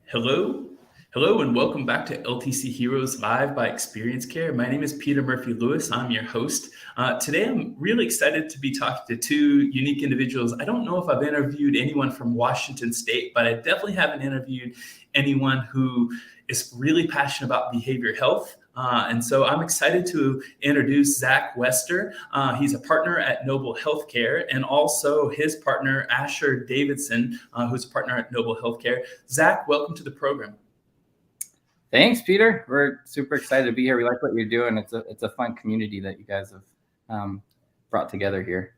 Hello. Hello, and welcome back to LTC Heroes Live by Experience Care. My name is Peter Murphy Lewis. I'm your host. Today, I'm really excited to be talking to two unique individuals. I don't know if I've interviewed anyone from Washington State, but I definitely haven't interviewed anyone who is really passionate about behavior health. And so I'm excited to introduce Zach Wester. He's a partner at Noble Healthcare, and also his partner, Asher Davidson, who's a partner at Noble Healthcare. Zach, welcome to the program. Thanks, Peter. We're super excited to be here. We like what you're doing. It's a fun community that you guys have brought together here.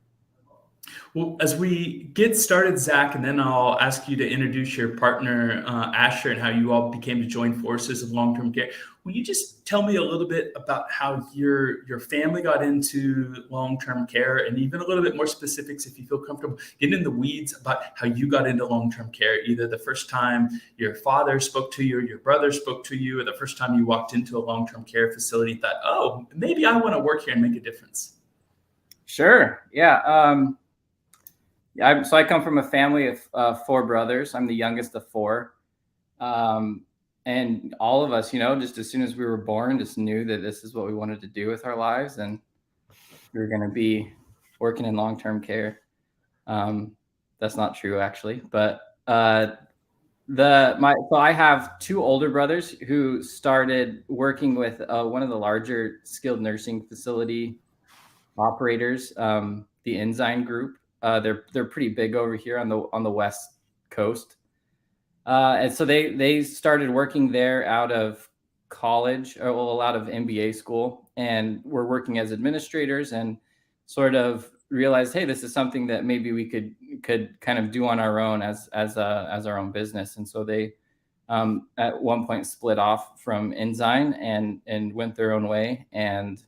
Well, as we get started, Zach, and then I'll ask you to introduce your partner, Asher, and how you all became to join forces of long-term care. Will you just tell me a little bit about how your family got into long-term care, and even a little bit more specifics, if you feel comfortable, getting in the weeds about how you got into long-term care, either the first time your father spoke to you or your brother spoke to you, or the first time you walked into a long-term care facility and thought, oh, maybe I want to work here and make a difference. Sure. Yeah. So I come from a family of four brothers. I'm the youngest of four. And all of us, just as soon as we were born, just knew that this is what we wanted to do with our lives. And we were going to be working in long-term care. That's not true, actually. But so I have two older brothers who started working with one of the larger skilled nursing facility operators, the Ensign Group. They're pretty big over here on the West Coast, and so they started working there out of college, out of MBA school, and were working as administrators, and sort of realized, hey, this is something that maybe we could kind of do on our own as our own business. And so they at one point split off from Ensign and went their own way. And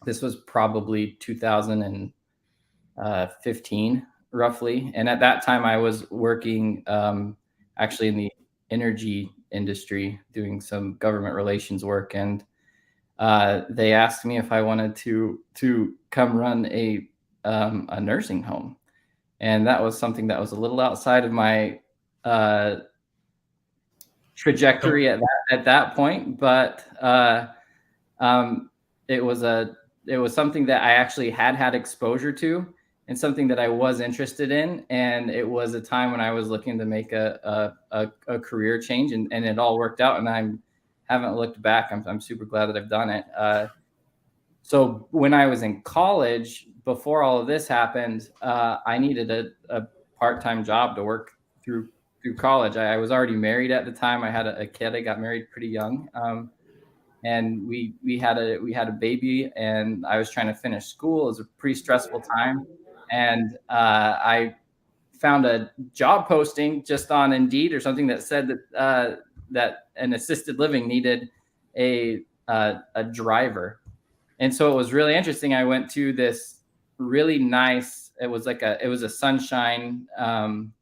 this was probably 2015, roughly. And at that time, I was working actually in the energy industry, doing some government relations work. And they asked me if I wanted to come run a nursing home. And that was something that was a little outside of my trajectory at that point. But it was something that I actually had exposure to, and something that I was interested in. And it was a time when I was looking to make a career change, and it all worked out, and I haven't looked back. I'm super glad that I've done it. So when I was in college, before all of this happened, I needed a part-time job to work through college. I was already married at the time. I had a kid. I got married pretty young. And we had a baby, and I was trying to finish school. It was a pretty stressful time. And I found a job posting just on Indeed or something that said that an assisted living needed a driver. And so it was really interesting. I went to this really nice, it was a Sunshine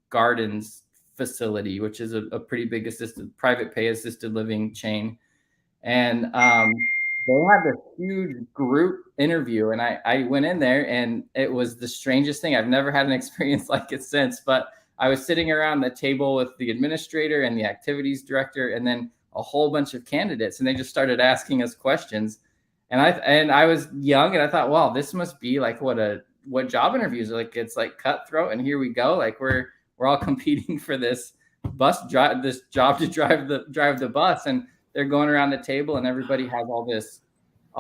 Gardens facility, which is a pretty big private pay assisted living chain. And they had this huge group interview, and I went in there, and it was the strangest thing. I've never had an experience like it since, but I was sitting around the table with the administrator and the activities director, and then a whole bunch of candidates, and they just started asking us questions. And I was young, and I thought, wow, this must be like what job interviews are like. It's like cutthroat, and here we go. Like we're all competing for this job to drive the bus. And they're going around the table, and everybody has all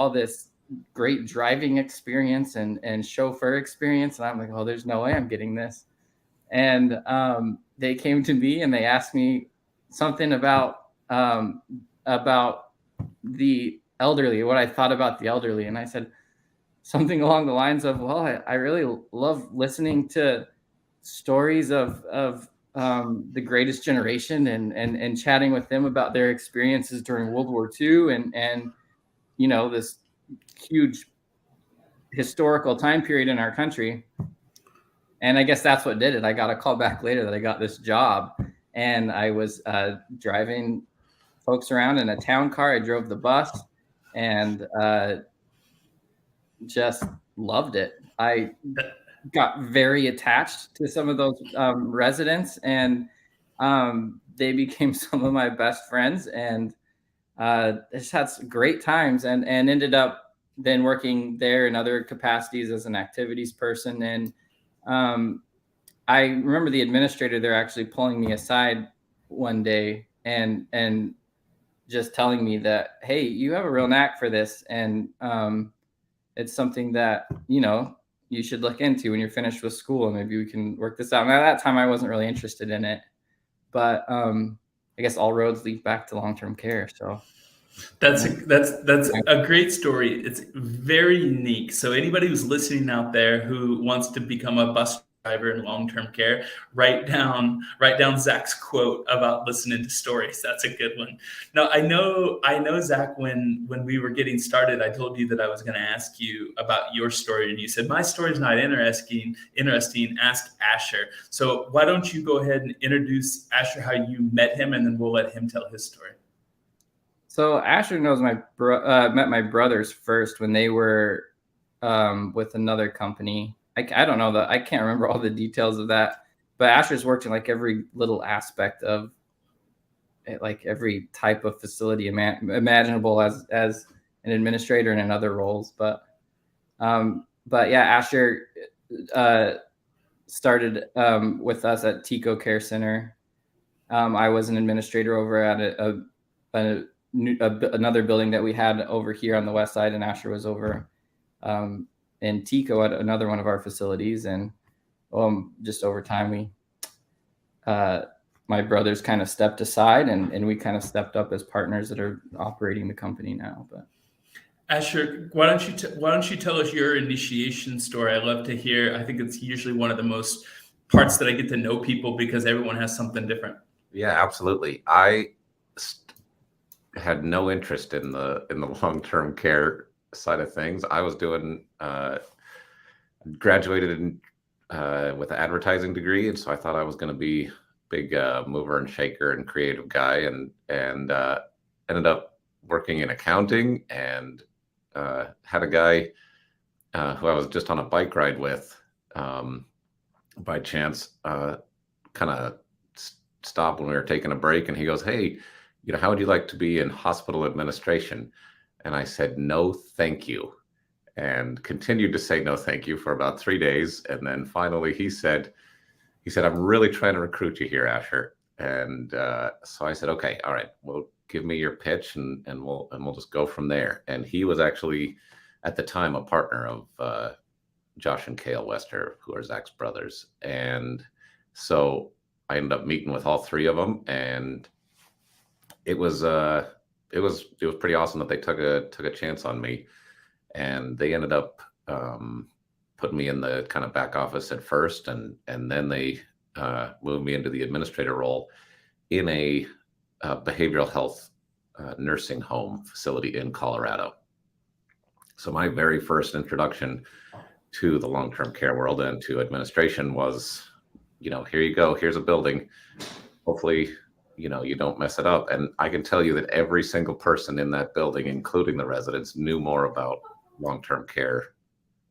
this great driving experience and chauffeur experience. And I'm like, oh, there's no way I'm getting this. And they came to me, and they asked me something about the elderly, what I thought about the elderly. And I said something along the lines of, well, I really love listening to stories of the greatest generation and chatting with them about their experiences during World War II and this huge historical time period in our country. And I guess that's what did it. I got a call back later that I got this job, and I was driving folks around in a town car. I drove the bus, and just loved it. I got very attached to some of those residents, and they became some of my best friends, and just had some great times, and ended up then working there in other capacities as an activities person. And I remember the administrator there actually pulling me aside one day and just telling me that, hey, you have a real knack for this, and it's something that you should look into when you're finished with school, and maybe we can work this out. And at that time, I wasn't really interested in it, but I guess all roads lead back to long-term care. So That's a great story. It's very unique. So anybody who's listening out there who wants to become a bus driver in long-term care, write down Zach's quote about listening to stories. That's a good one. Now I know Zach, when we were getting started, I told you that I was going to ask you about your story, and you said my story is not interesting. Ask Asher. So why don't you go ahead and introduce Asher, how you met him, and then we'll let him tell his story. So Asher knows met my brothers first when they were with another company. I don't know I can't remember all the details of that, but Asher's worked in like every little aspect of it, like every type of facility imaginable as an administrator and in other roles. But yeah, Asher started with us at Tico Care Center. I was an administrator over at another building that we had over here on the west side, and Asher was over in Tico at another one of our facilities. And just over time, my brothers kind of stepped aside, and we kind of stepped up as partners that are operating the company now. But Asher, why don't you tell us your initiation story? I love to hear. I think it's usually one of the most parts that I get to know people, because everyone has something different. Yeah, absolutely. I had no interest in the long-term care side of things. I was doing graduated with an advertising degree, and so I thought I was going to be big mover and shaker and creative guy, and ended up working in accounting, and had a guy who I was just on a bike ride with by chance kind of stop when we were taking a break, and he goes, hey, how would you like to be in hospital administration? And I said, no, thank you. And continued to say no, thank you for about 3 days. And then finally he said, I'm really trying to recruit you here, Asher. And so I said, okay, all right, well, give me your pitch, and we'll just go from there. And he was actually at the time a partner of Josh and Cale Wester, who are Zach's brothers. And so I ended up meeting with all three of them, and it was pretty awesome that they took a chance on me, and they ended up putting me in the kind of back office at first, and then they moved me into the administrator role in a behavioral health nursing home facility in Colorado. So my very first introduction to the long-term care world and to administration was, here you go, here's a building, hopefully you don't mess it up. And I can tell you that every single person in that building, including the residents, knew more about long-term care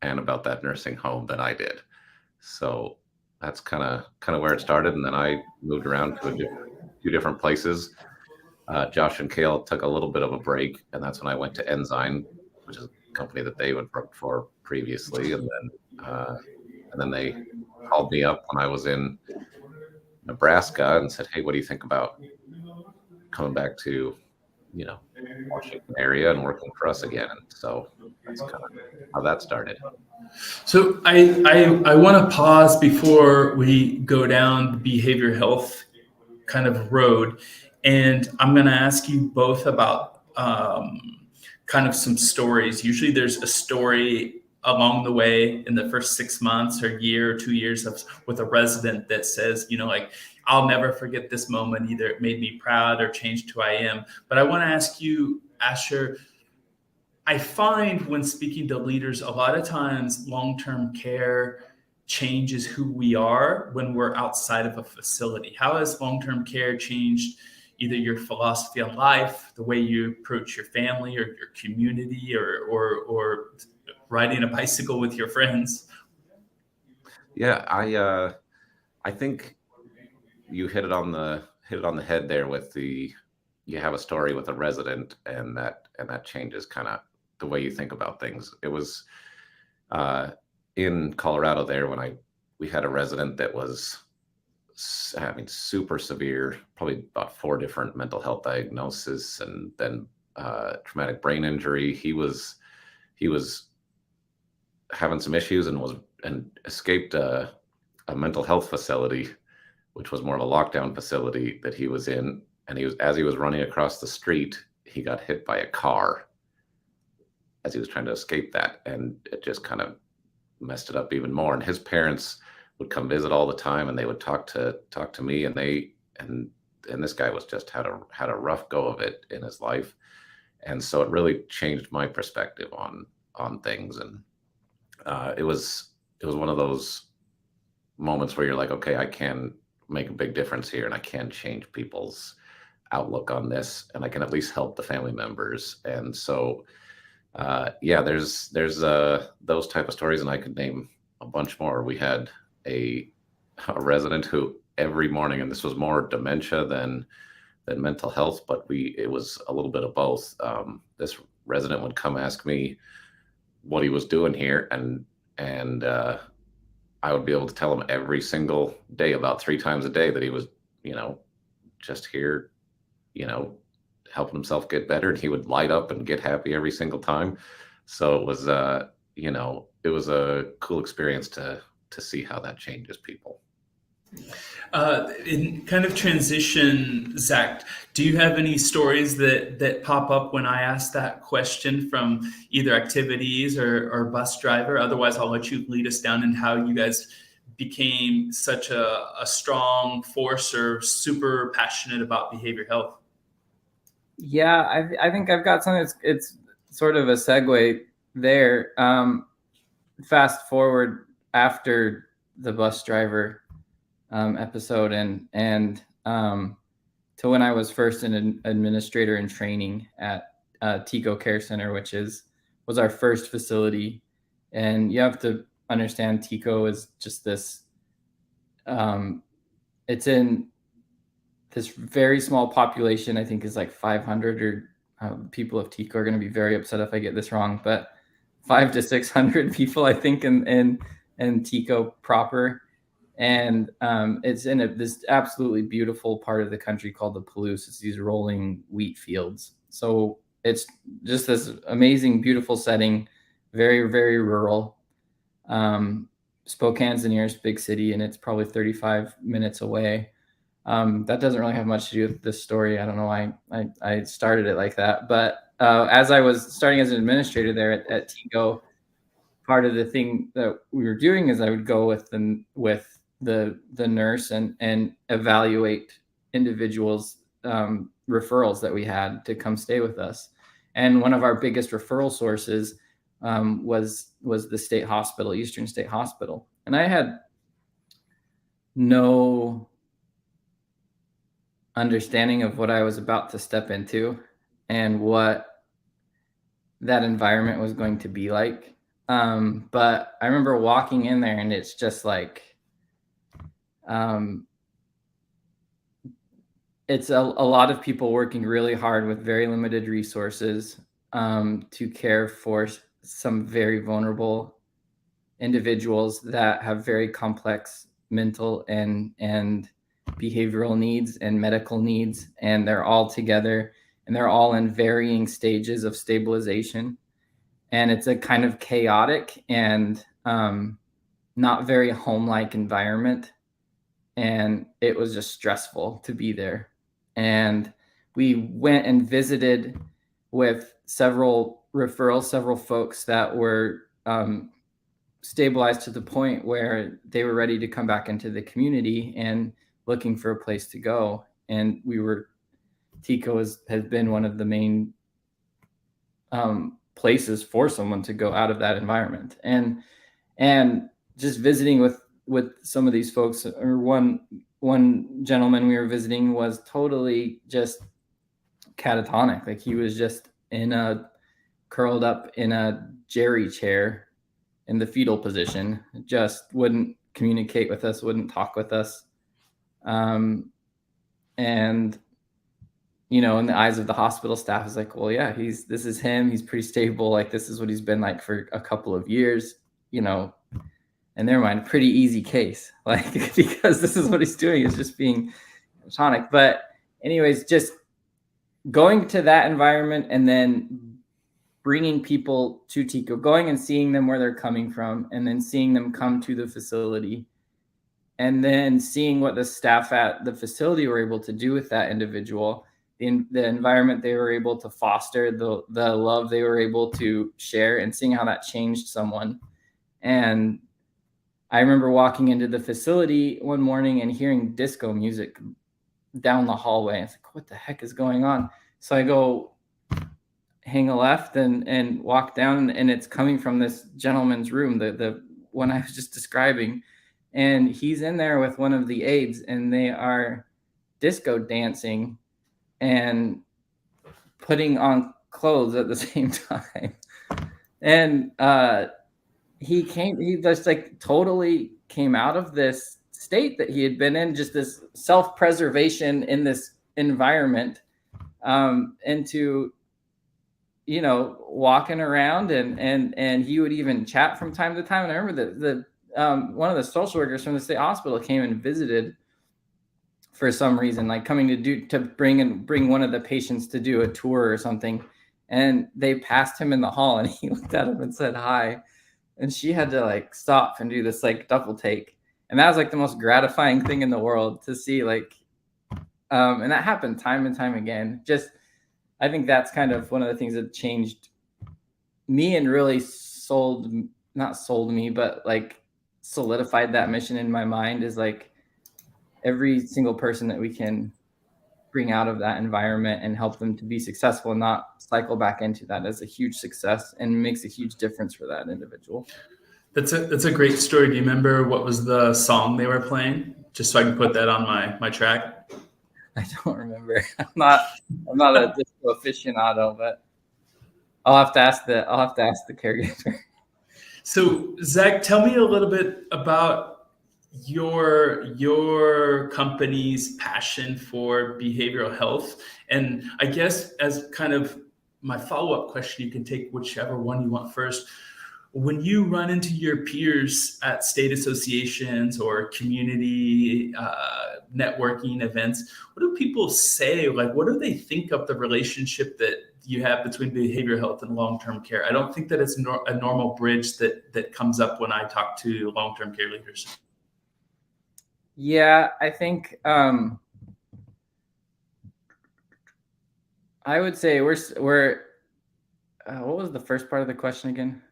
and about that nursing home than I did. So that's kind of where it started. And then I moved around to a few different places. Josh and Cale took a little bit of a break, and that's when I went to Enzyme, which is a company that they had worked for previously. And then they called me up when I was in Nebraska and said, hey, what do you think about coming back to, Washington area and working for us again? And so that's kind of how that started. So I want to pause before we go down the behavioral health kind of road, and I'm going to ask you both about kind of some stories. Usually there's a story along the way in the first 6 months or year or 2 years with a resident that says, like, I'll never forget this moment. Either it made me proud or changed who I am. But I want to ask you, Asher, I find when speaking to leaders, a lot of times long-term care changes who we are when we're outside of a facility. How has long-term care changed either your philosophy on life, the way you approach your family or your community, or riding a bicycle with your friends? Yeah, I think you hit it on the hit it on the head there with you have a story with a resident, and that changes kind of the way you think about things. It was in Colorado there when we had a resident that was having super severe, probably about 4 different mental health diagnoses, and then traumatic brain injury. He was having some issues and escaped a mental health facility, which was more of a lockdown facility that he was in. And as he was running across the street, he got hit by a car as he was trying to escape that, and it just kind of messed it up even more. And his parents would come visit all the time, and they would talk to me, and this guy was just had a rough go of it in his life. And so it really changed my perspective on things. And it was one of those moments where you're like, okay, I can make a big difference here, and I can change people's outlook on this, and I can at least help the family members. And so there's those type of stories, and I could name a bunch more. We had a resident who every morning, and this was more dementia than mental health, but it was a little bit of both. This resident would come ask me what he was doing here, and I would be able to tell him every single day, about 3 times a day, that he was, just here, helping himself get better, and he would light up and get happy every single time. So it was, it was a cool experience to see how that changes people. In kind of transition, Zach, do you have any stories that pop up when I ask that question from either activities or bus driver? Otherwise, I'll let you lead us down in how you guys became such a strong force or super passionate about behavioral health. Yeah, I think I've got something it's sort of a segue there. Fast forward after the bus driver episode and to when I was first an administrator in training at TICO Care Center, which was our first facility. And you have to understand, TICO is just this, it's in this very small population. I think is like 500 or people of TICO are going to be very upset if I get this wrong, but 500 to 600 people, I think, in TICO proper. And it's in this absolutely beautiful part of the country called the Palouse. It's these rolling wheat fields. So it's just this amazing, beautiful setting, very, very rural. Spokane's the nearest big city, and it's probably 35 minutes away. That doesn't really have much to do with this story. I don't know why I started it like that. But as I was starting as an administrator there at TICO, part of the thing that we were doing is I would go with the nurse and evaluate individuals' referrals that we had to come stay with us. And one of our biggest referral sources was the state hospital, Eastern State Hospital. And I had no understanding of what I was about to step into and what that environment was going to be like. But I remember walking in there, and it's just like, it's a lot of people working really hard with very limited resources to care for some very vulnerable individuals that have very complex mental and behavioral needs and medical needs, and they're all together, and they're all in varying stages of stabilization. And it's a kind of chaotic and not very home-like environment. And it was just stressful to be there. And we went and visited with several folks that were stabilized to the point where they were ready to come back into the community and looking for a place to go. And TICO has been one of the main places for someone to go out of that environment. And just visiting with some of these folks, or one gentleman we were visiting was totally just catatonic. Like, he was just curled up in a jerry chair in the fetal position, just wouldn't communicate with us, wouldn't talk with us. And, you know, in the eyes of the hospital staff, is like, well, yeah, this is him. He's pretty stable. Like, this is what he's been like for a couple of years, you know, in their mind, pretty easy case, like, because this is what he's doing, is just being tonic. But anyways, just going to that environment and then bringing people to TICO, going and seeing them where they're coming from, and then seeing them come to the facility, and then seeing what the staff at the facility were able to do with that individual, the environment they were able to foster, the love they were able to share, and seeing how that changed someone. And I remember walking into the facility one morning and hearing disco music down the hallway. It's like, what the heck is going on? So I go hang a left and walk down, and it's coming from this gentleman's room, the one I was just describing. And he's in there with one of the aides, and they are disco dancing and putting on clothes at the same time. And he just like totally came out of this state that he had been in, just this self-preservation in this environment, into, you know, walking around, and he would even chat from time to time. And I remember the one of the social workers from the state hospital came and visited for some reason, like coming to bring one of the patients to do a tour or something. And they passed him in the hall, and he looked at him and said hi. And she had to like stop and do this like double take. And that was like the most gratifying thing in the world to see, like, and that happened time and time again. Just, I think that's kind of one of the things that changed me and really not sold me, but like solidified that mission in my mind, is like every single person that we can bring out of that environment and help them to be successful and not cycle back into that as a huge success, and makes a huge difference for that individual. That's a great story. Do you remember what was the song they were playing? Just so I can put that on my track. I don't remember. I'm not a disco aficionado, but I'll have to ask the caregiver. So Zach, tell me a little bit about your company's passion for behavioral health. And I guess as kind of my follow-up question, you can take whichever one you want first. When you run into your peers at state associations or community networking events, what do people say? Like, what do they think of the relationship that you have between behavioral health and long-term care? I don't think that it's a normal bridge that comes up when I talk to long-term care leaders. Yeah, I think I would say we're what was the first part of the question again?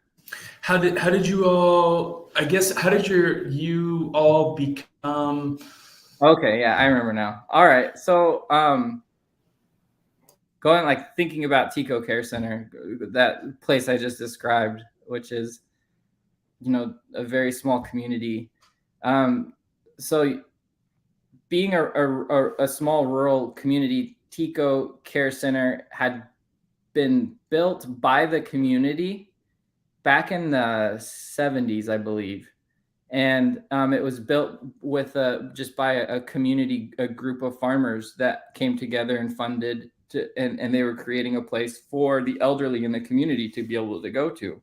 How did you all, I guess, how did you all become? Okay, yeah, I remember now. All right, so going, like, thinking about TICO Care Center, that place I just described, which is, you know, a very small community. So being a small rural community, TICO Care Center had been built by the community back in the 70s, I believe. And it was built with just by a group of farmers that came together and funded and they were creating a place for the elderly in the community to be able to go to.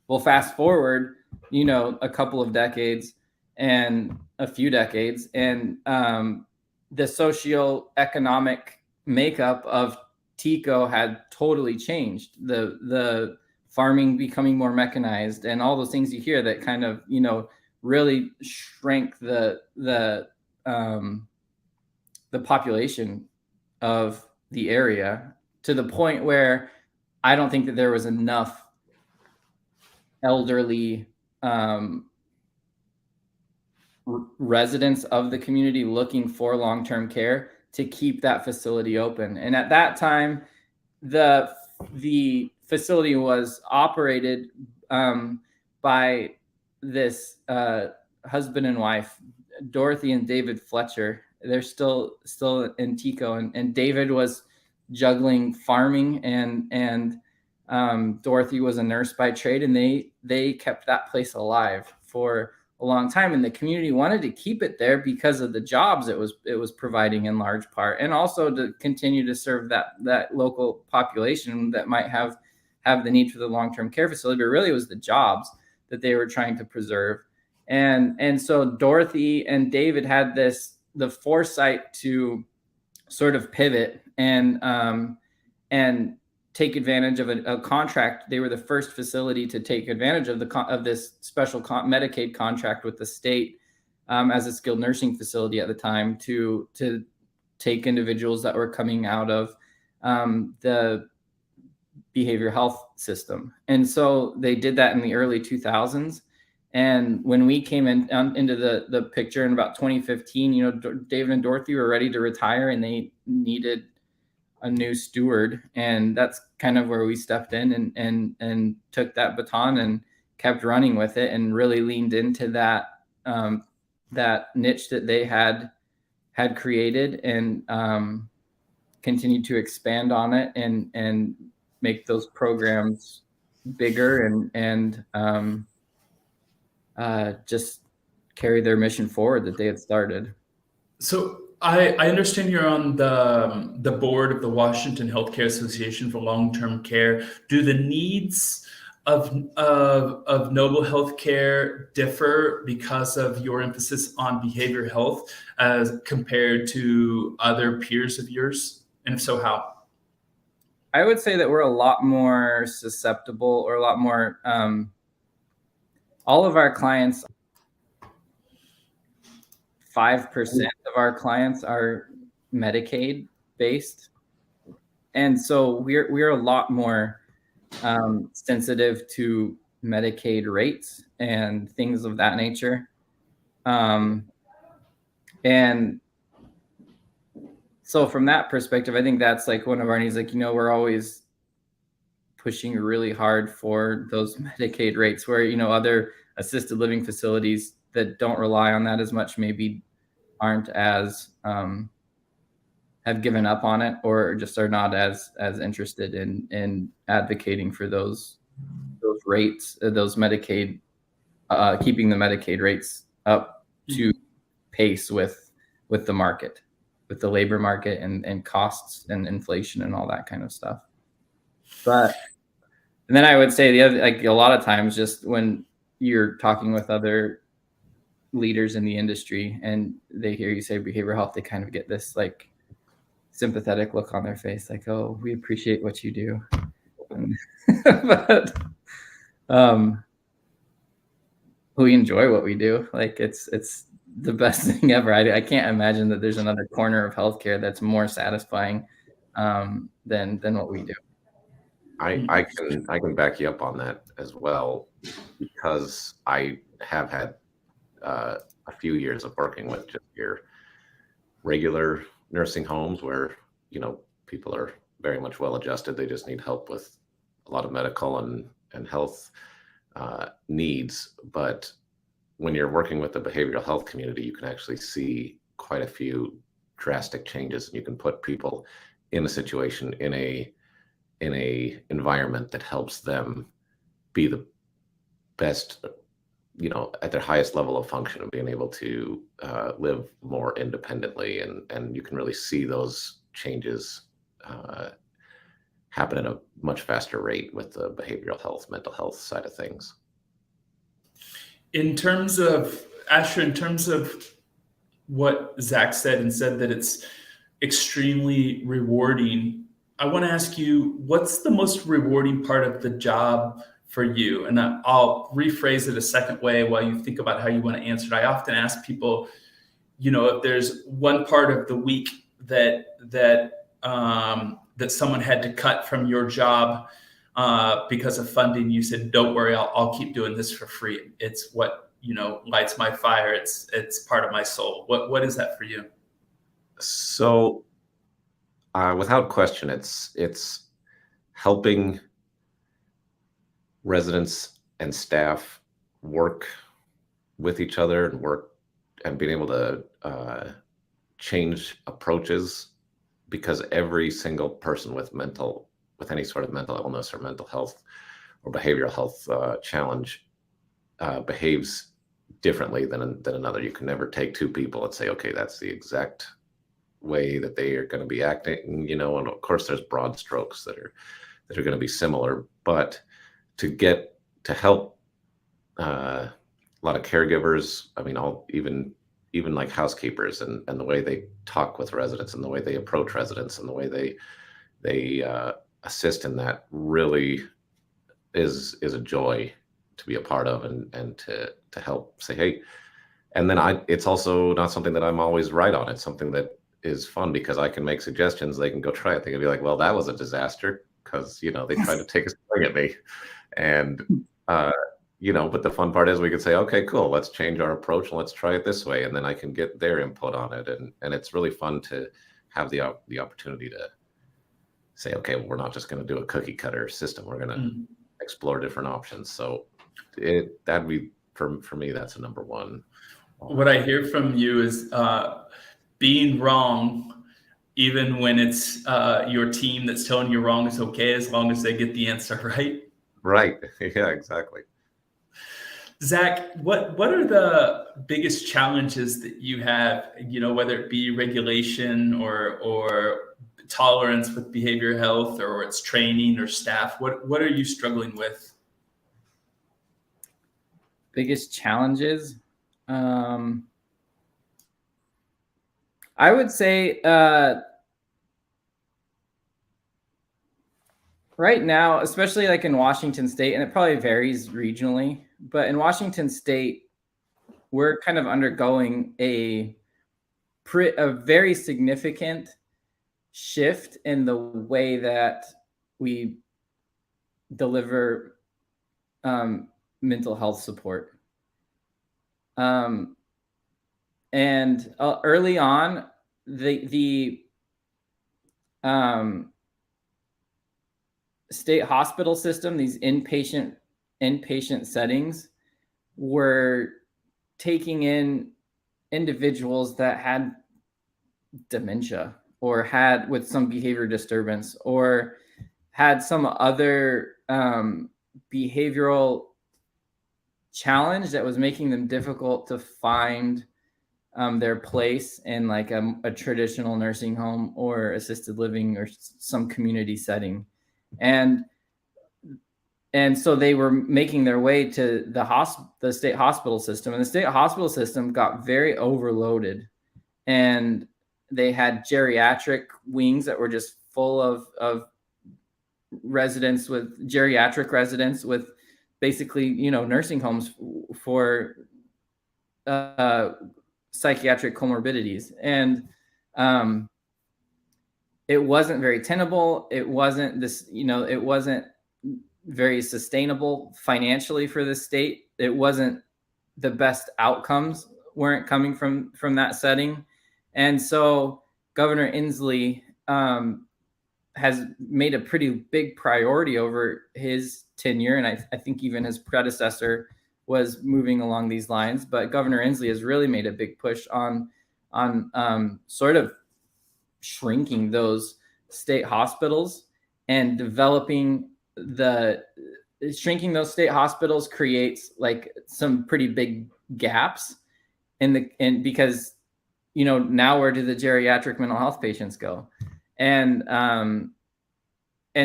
Well, fast forward, you know, a couple of decades and a few decades, and the socioeconomic makeup of TICO had totally changed. The farming becoming more mechanized and all those things you hear that kind of, you know, really shrank the population of the area to the point where I don't think that there was enough elderly residents of the community looking for long-term care to keep that facility open. And at that time, the facility was operated by this husband and wife, Dorothy and David Fletcher. They're still in TICO, and David was juggling farming, and Dorothy was a nurse by trade, and they kept that place alive for a long time, and the community wanted to keep it there because of the jobs it was providing in large part, and also to continue to serve that local population that might have the need for the long-term care facility. But really, it was the jobs that they were trying to preserve. And so Dorothy and David had the foresight to sort of pivot and take advantage of a contract. They were the first facility to take advantage of this special Medicaid contract with the state as a skilled nursing facility at the time to take individuals that were coming out of the behavioral health system. And so they did that in the early 2000s. And when we came into the picture in about 2015, David and Dorothy were ready to retire, and they needed a new steward, and that's kind of where we stepped in and took that baton and kept running with it, and really leaned into that niche that they had created, and continued to expand on it and make those programs bigger and just carry their mission forward that they had started. So I understand you're on the board of the Washington Healthcare Association for Long-Term Care. Do the needs of Noble Healthcare differ because of your emphasis on behavioral health as compared to other peers of yours? And if so, how? I would say that we're a lot more susceptible, or a lot more. All of our clients, 5% of our clients are Medicaid based. And so we're a lot more sensitive to Medicaid rates and things of that nature. And so from that perspective, I think that's like one of our needs. Like, we're always pushing really hard for those Medicaid rates, where, other assisted living facilities that don't rely on that as much maybe aren't as have given up on it, or just are not as interested in advocating for those rates, those Medicaid, keeping the Medicaid rates up to pace with the market, with the labor market and costs and inflation and all that kind of stuff. And then I would say the other, like, a lot of times, just when you're talking with other leaders in the industry and they hear you say behavioral health, they kind of get this like sympathetic look on their face, like, oh, we appreciate what you do. But we enjoy what we do. Like, it's the best thing ever. I can't imagine that there's another corner of healthcare that's more satisfying than what we do. I can back you up on that as well, because I have had a few years of working with just your regular nursing homes where, people are very much well adjusted. They just need help with a lot of medical and health needs. But when you're working with the behavioral health community, you can actually see quite a few drastic changes, and you can put people in a situation, in a environment that helps them be the best, at their highest level of function, and being able to live more independently. And you can really see those changes happen at a much faster rate with the behavioral health, mental health side of things. In terms of, Asher, in terms of what Zach said, and said that it's extremely rewarding, I want to ask you, what's the most rewarding part of the job for you? And I'll rephrase it a second way while you think about how you want to answer it. I often ask people, if there's one part of the week that someone had to cut from your job because of funding, you said, don't worry, I'll keep doing this for free. It's what, lights my fire. It's part of my soul. What is that for you? So without question, it's helping residents and staff work with each other and being able to change approaches, because every single person with any sort of mental illness or mental health or behavioral health challenge behaves differently than another. You can never take two people and say, okay, that's the exact way that they are going to be acting, and of course there's broad strokes that are going to be similar, but to help a lot of caregivers, I mean, even like housekeepers and the way they talk with residents and the way they approach residents and the way they assist in that really is a joy to be a part of and to help say, hey. And then it's also not something that I'm always right on. It's something that is fun because I can make suggestions. They can go try it. They can be like, well, that was a disaster because, they tried to take a swing at me. And, but the fun part is we could say, okay, cool, let's change our approach and let's try it this way. And then I can get their input on it. And it's really fun to have the opportunity to say, okay, well, we're not just going to do a cookie cutter system. We're going to explore different options. So that'd be, for me, that's a number one. What I hear from you is being wrong, even when it's your team that's telling you wrong, is okay as long as they get the answer right. Right. Yeah, exactly. Zach, what are the biggest challenges that you have, whether it be regulation or tolerance with behavioral health, or it's training or staff? What are you struggling with? Biggest challenges? I would say right now, especially like in Washington State, and it probably varies regionally, but in Washington State, we're kind of undergoing a very significant shift in the way that we deliver mental health support. And early on, the state hospital system, these inpatient settings, were taking in individuals that had dementia or had with some behavior disturbance or had some other behavioral challenge that was making them difficult to find their place in like a traditional nursing home or assisted living or some community setting. And so they were making their way to the state hospital system, and the state hospital system got very overloaded, and they had geriatric wings that were just full of residents with geriatric residents with basically, nursing homes for psychiatric comorbidities. And it wasn't very tenable. It wasn't it wasn't very sustainable financially for the state. It wasn't the best outcomes weren't coming from that setting. And so Governor Inslee has made a pretty big priority over his tenure. And I think even his predecessor was moving along these lines, but Governor Inslee has really made a big push on sort of shrinking those state hospitals and shrinking those state hospitals creates like some pretty big gaps because, now where do the geriatric mental health patients go? And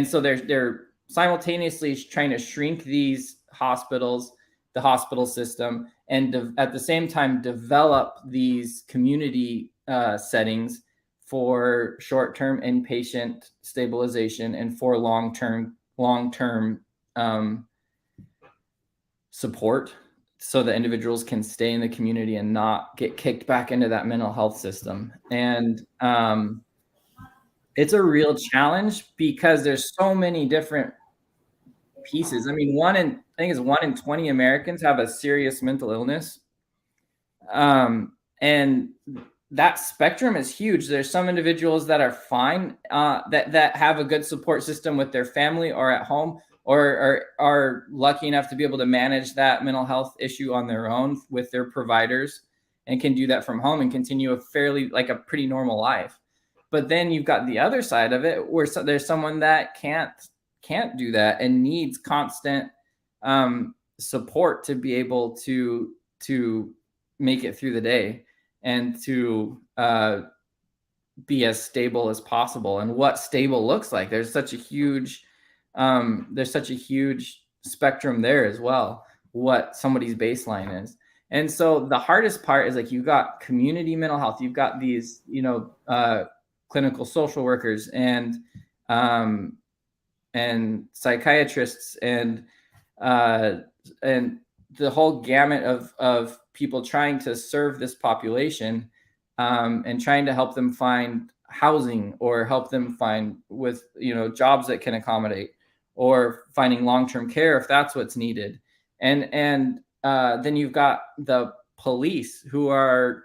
so they're simultaneously trying to shrink these hospitals, the hospital system, and at the same time develop these community settings for short-term inpatient stabilization and for long-term support, so that individuals can stay in the community and not get kicked back into that mental health system. And it's a real challenge because there's so many different pieces. I mean, 1 in 20 Americans have a serious mental illness. And that spectrum is huge. There's some individuals that are fine, that have a good support system with their family or at home, or are lucky enough to be able to manage that mental health issue on their own with their providers and can do that from home and continue a pretty normal life. But then you've got the other side of it where there's someone that can't do that and needs constant support to be able to to make it through the day and to be as stable as possible, and what stable looks like. There's such a huge spectrum there as well, what somebody's baseline is. And so the hardest part is like, you've got community mental health, you've got these, clinical social workers and psychiatrists and the whole gamut of people trying to serve this population, and trying to help them find housing, or help them find with, jobs that can accommodate, or finding long-term care if that's what's needed. And then you've got the police who are,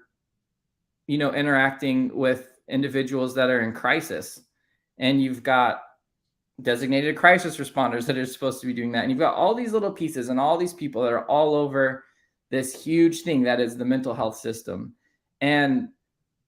interacting with individuals that are in crisis. And you've got designated crisis responders that are supposed to be doing that. And you've got all these little pieces and all these people that are all over this huge thing that is the mental health system. And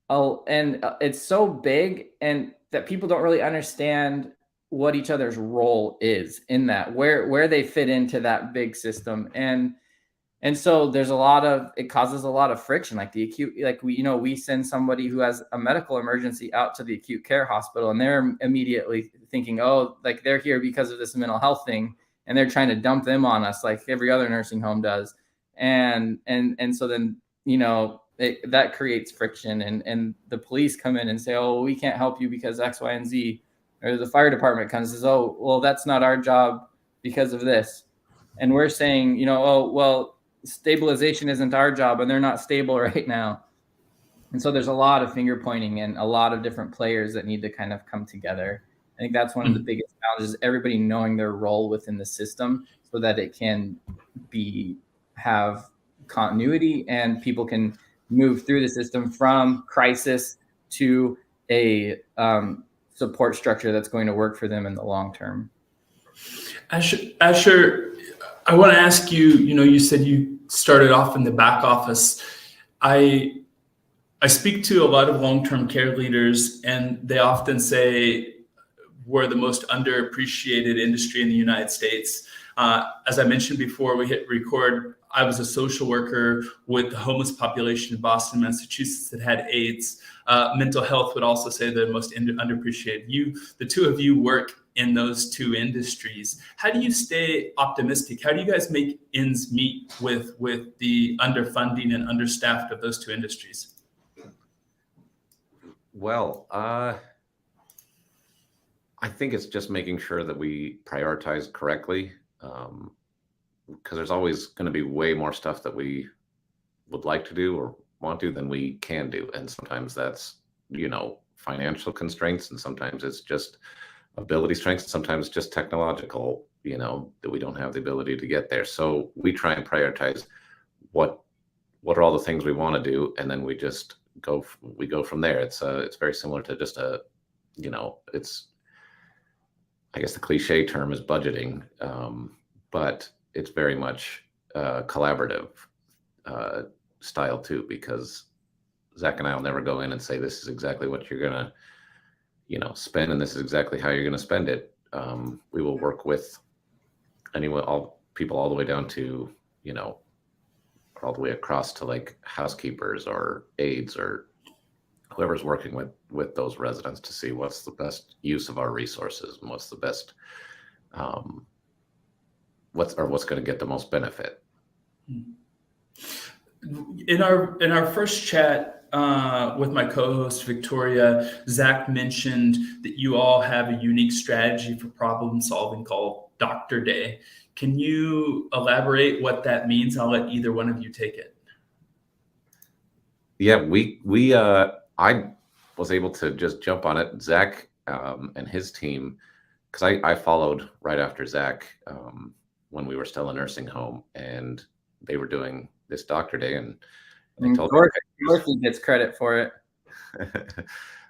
it's so big, and that people don't really understand what each other's role is in that, where they fit into that big system. And so it causes a lot of friction. Like the acute, like we send somebody who has a medical emergency out to the acute care hospital, and they're immediately thinking, oh, like they're here because of this mental health thing, and they're trying to dump them on us like every other nursing home does. And so then, that creates friction, and the police come in and say, oh, we can't help you because X, Y, and Z. Or the fire department comes and says, oh, well, that's not our job because of this. And we're saying, oh, well, stabilization isn't our job, and they're not stable right now. And so there's a lot of finger pointing and a lot of different players that need to kind of come together. I think that's one of the biggest challenges, everybody knowing their role within the system so that it can have continuity, and people can move through the system from crisis to a support structure that's going to work for them in the long term. Asher, I want to ask you, you said you started off in the back office. I speak to a lot of long-term care leaders, and they often say we're the most underappreciated industry in the United States. As I mentioned before we hit record, I was a social worker with the homeless population in Boston, Massachusetts that had AIDS. Mental health would also say the most underappreciated. The two of you work in those two industries. How do you stay optimistic? How do you guys make ends meet with the underfunding and understaffed of those two industries? Well, I think it's just making sure that we prioritize correctly, because there's always going to be way more stuff that we would like to do or want to than we can do. And sometimes that's, financial constraints, and sometimes it's just ability strengths, sometimes just technological, that we don't have the ability to get there. So we try and prioritize what are all the things we want to do, and then we just go from there. It's very similar to just it's, I guess the cliche term is budgeting, but it's very much collaborative style too, because Zach and I will never go in and say, this is exactly what you're going to, spend, and this is exactly how you're going to spend it. We will work with all people all the way down to, all the way across to like housekeepers or aides or whoever's working with those residents to see what's the best use of our resources and what's the best, what's going to get the most benefit. In our first chat with my co-host Victoria, Zach mentioned that you all have a unique strategy for problem solving called Doctor Day. Can you elaborate what that means? I'll let either one of you take it. Yeah, I was able to just jump on it. Zach and his team, because I followed right after Zach when we were still in a nursing home, and they were doing this Doctor Day, and Dorothy gets credit for it.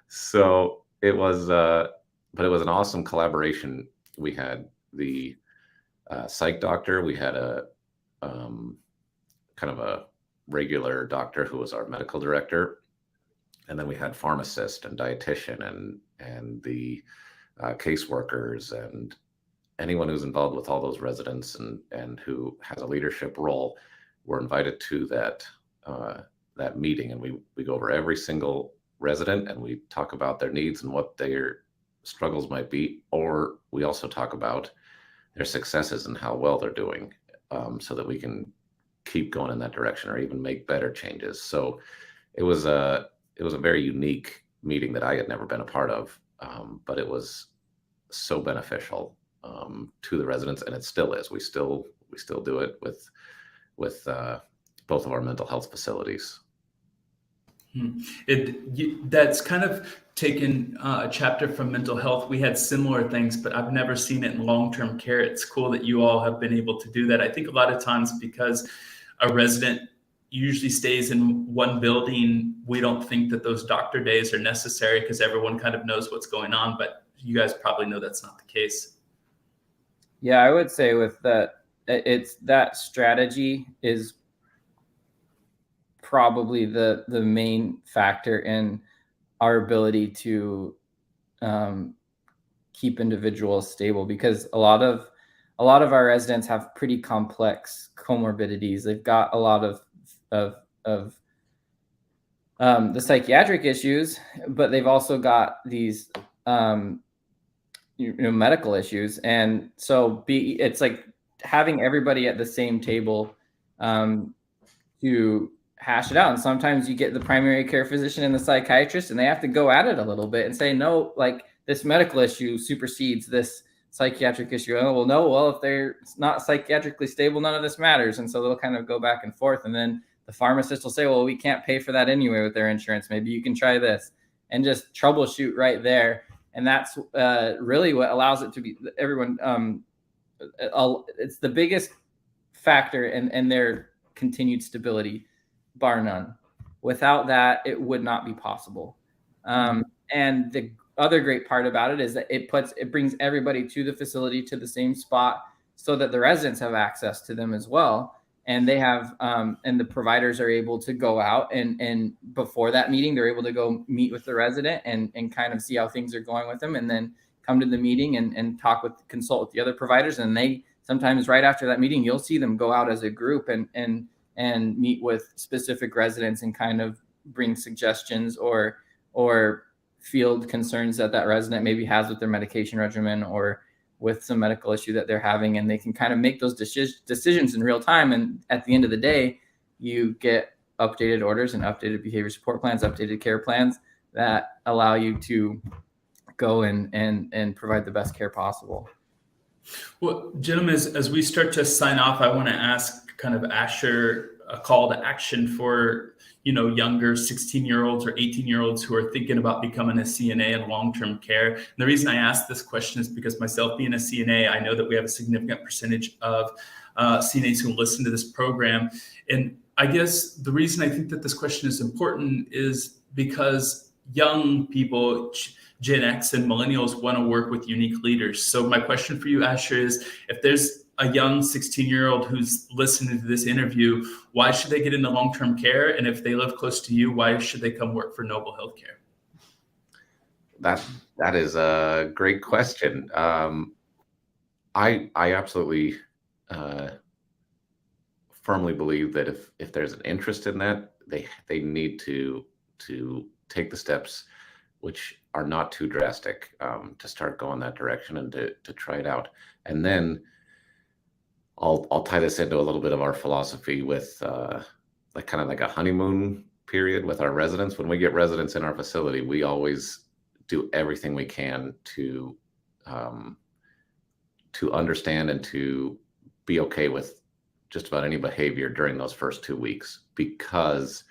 So it was, but it was an awesome collaboration. We had the psych doctor, we had a kind of a regular doctor who was our medical director, and then we had pharmacist and dietitian and the caseworkers and anyone who's involved with all those residents and who has a leadership role. we're invited to that meeting, and we go over every single resident, and we talk about their needs and what their struggles might be, or we also talk about their successes and how well they're doing, so that we can keep going in that direction or even make better changes. So it was a very unique meeting that I had never been a part of, but it was so beneficial to the residents, and it still is. We still do it with both of our mental health facilities. That's kind of taken a chapter from mental health. We had similar things, but I've never seen it in long-term care. It's cool that you all have been able to do that. I think a lot of times because a resident usually stays in one building, we don't think that those doctor days are necessary because everyone kind of knows what's going on, but you guys probably know that's not the case. Yeah, I would say with that, it's that strategy is probably the main factor in our ability to keep individuals stable, because a lot of our residents have pretty complex comorbidities. They've got a lot of the psychiatric issues, but they've also got these medical issues. And so it's like having everybody at the same table to hash it out. And sometimes you get the primary care physician and the psychiatrist, and they have to go at it a little bit and say, no, like this medical issue supersedes this psychiatric issue. Oh, well, no, well, if they're not psychiatrically stable, none of this matters. And so they'll kind of go back and forth. And then the pharmacist will say, well, we can't pay for that anyway with their insurance. Maybe you can try this, and just troubleshoot right there. And that's really what allows it to be everyone. It's the biggest factor in their continued stability, bar none. Without that, it would not be possible. And the other great part about it is that it brings everybody to the facility, to the same spot, so that the residents have access to them as well. And they have, and the providers are able to go out and before that meeting, they're able to go meet with the resident and kind of see how things are going with them, and then come to the meeting and consult with the other providers. And they sometimes right after that meeting, you'll see them go out as a group and meet with specific residents and kind of bring suggestions or field concerns that resident maybe has with their medication regimen or with some medical issue that they're having, and they can kind of make those decisions in real time. And at the end of the day, you get updated orders and updated behavior support plans, updated care plans that allow you to go and provide the best care possible. Well, gentlemen, as we start to sign off, I want to ask kind of Asher a call to action for younger 16-year-olds or 18-year-olds who are thinking about becoming a CNA in long-term care. And the reason I ask this question is because myself being a CNA, I know that we have a significant percentage of CNAs who listen to this program. And I guess the reason I think that this question is important is because young people, Gen X and millennials, want to work with unique leaders. So my question for you, Asher, is if there's a young 16-year-old who's listening to this interview, why should they get into long-term care? And if they live close to you, why should they come work for Noble Healthcare? That is a great question. I absolutely firmly believe that if there's an interest in that, they need to take the steps, which are not too drastic, to start going that direction and to try it out. And then I'll tie this into a little bit of our philosophy with like a honeymoon period with our residents. When we get residents in our facility, we always do everything we can to understand and to be okay with just about any behavior during those first 2 weeks, because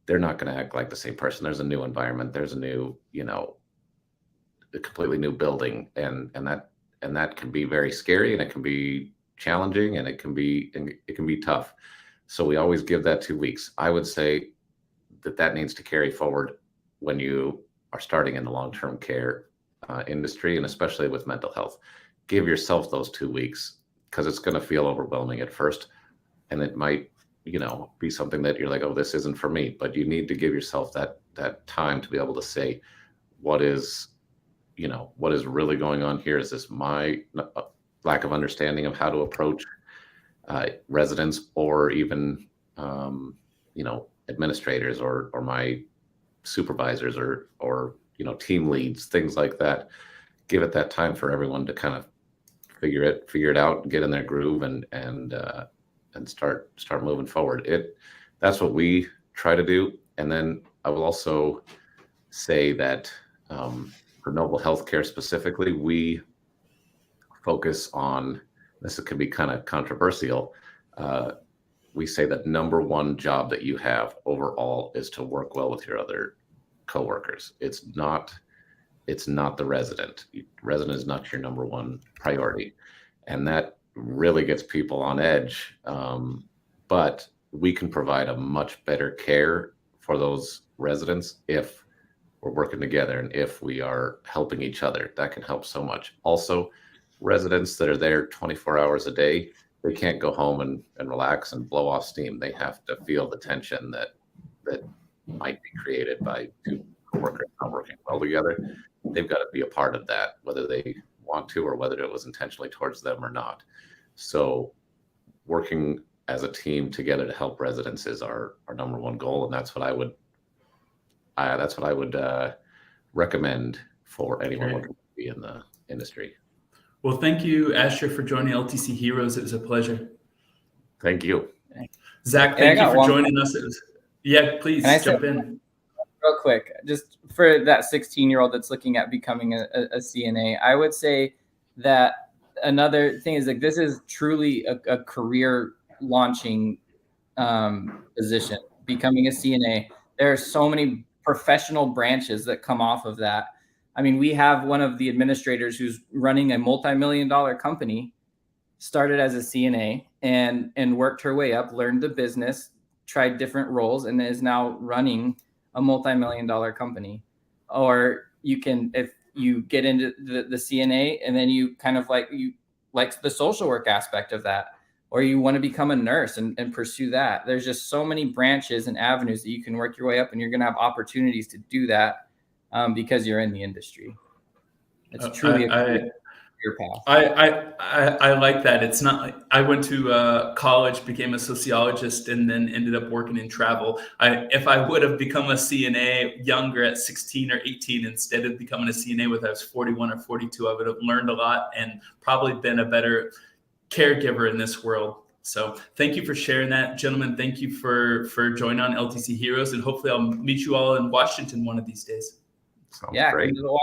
they're not going to act like the same person. There's a new environment. There's a new, a completely new building, and that can be very scary, and it can be challenging, and it can be tough. So we always give that 2 weeks. I would say that needs to carry forward when you are starting in the long-term care industry, and especially with mental health. Give yourself those 2 weeks, because it's going to feel overwhelming at first, and it might be something that you're like, oh, this isn't for me. But you need to give yourself that time to be able to say, what is really going on here? Is this my lack of understanding of how to approach residents or even administrators or my supervisors or team leads, things like that. Give it that time for everyone to kind of figure it out, get in their groove, and start moving forward. That's what we try to do. And then I will also say that for Noble Healthcare specifically, we focus on this. It can be kind of controversial. We say that number one job that you have overall is to work well with your other coworkers. It's not the resident. Resident is not your number one priority. And that really gets people on edge. But we can provide a much better care for those residents if we're working together and if we are helping each other. That can help so much. Also, residents that are there 24 hours a day, they can't go home and relax and blow off steam. They have to feel the tension that might be created by two coworkers not working well together. They've got to be a part of that, whether they want to or whether it was intentionally towards them or not. So working as a team together to help residents is our number one goal, and that's what I would recommend for anyone looking to be in the industry. Well, thank you, Asher, for joining LTC Heroes. It was a pleasure. Thank you. Zach, thank you for joining us. Please jump in. Real quick, just for that 16-year-old that's looking at becoming a CNA, I would say that another thing is, like, this is truly a career launching position. Becoming a CNA, there are so many professional branches that come off of that. I mean, we have one of the administrators who's running a multi-million-dollar company, started as a CNA and worked her way up, learned the business, tried different roles, and is now running a multi-million-dollar company. Or you can, if you get into the CNA and then you kind of like the social work aspect of that, or you want to become a nurse and pursue that. There's just so many branches and avenues that you can work your way up, and you're going to have opportunities to do that because you're in the industry. It's truly a career path. I like that. It's not like I went to college, became a sociologist, and then ended up working in travel. If I would have become a CNA younger at 16 or 18 instead of becoming a CNA when I was 41 or 42, I would have learned a lot and probably been a better caregiver in this world. So thank you for sharing that, gentlemen. Thank you for joining on LTC Heroes, and hopefully I'll meet you all in Washington one of these days. Sounds great.